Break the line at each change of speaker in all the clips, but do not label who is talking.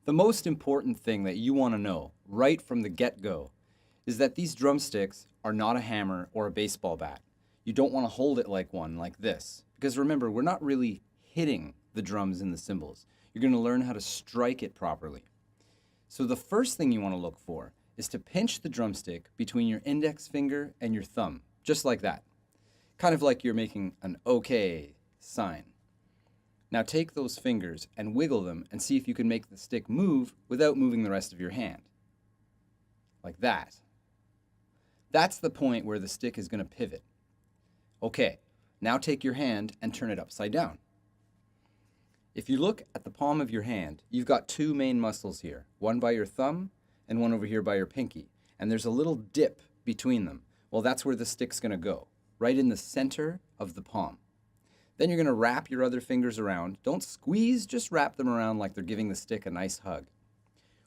The most important thing that you want to know right from the get-go is that these drumsticks are not a hammer or a baseball bat. You don't want to hold it like one, like this. Because remember, we're not really hitting the drums and the cymbals. You're going to learn how to strike it properly. So the first thing you want to look for is to pinch the drumstick between your index finger and your thumb, just like that. Kind of like you're making an OK sign. Now take those fingers and wiggle them and see if you can make the stick move without moving the rest of your hand. Like that. That's the point where the stick is going to pivot. Okay, now take your hand and turn it upside down. If you look at the palm of your hand, you've got two main muscles here, one by your thumb and one over here by your pinky. And there's a little dip between them. Well, that's where the stick's going to go, right in the center of the palm. Then you're going to wrap your other fingers around. Don't squeeze, just wrap them around like they're giving the stick a nice hug.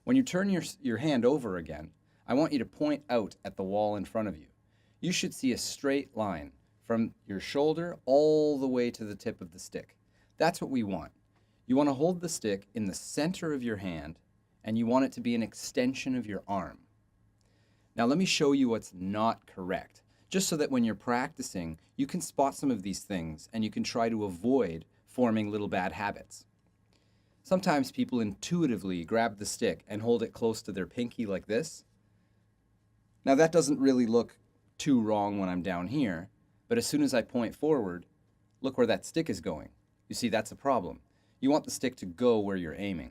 When you turn your hand over again, I want you to point out at the wall in front of you. You should see a straight line from your shoulder all the way to the tip of the stick. That's what we want. You want to hold the stick in the center of your hand, and you want it to be an extension of your arm. Now let me show you what's not correct, just so that when you're practicing, you can spot some of these things and you can try to avoid forming little bad habits. Sometimes people intuitively grab the stick and hold it close to their pinky like this. Now that doesn't really look too wrong when I'm down here, but as soon as I point forward, look where that stick is going. You see, that's a problem. You want the stick to go where you're aiming.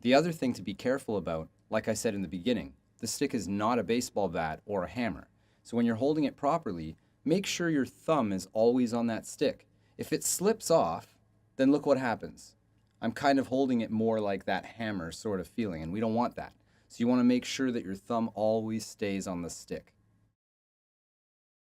The other thing to be careful about, like I said in the beginning, the stick is not a baseball bat or a hammer. So when you're holding it properly, make sure your thumb is always on that stick. If it slips off, then look what happens. I'm kind of holding it more like that hammer sort of feeling, and we don't want that. So you want to make sure that your thumb always stays on the stick.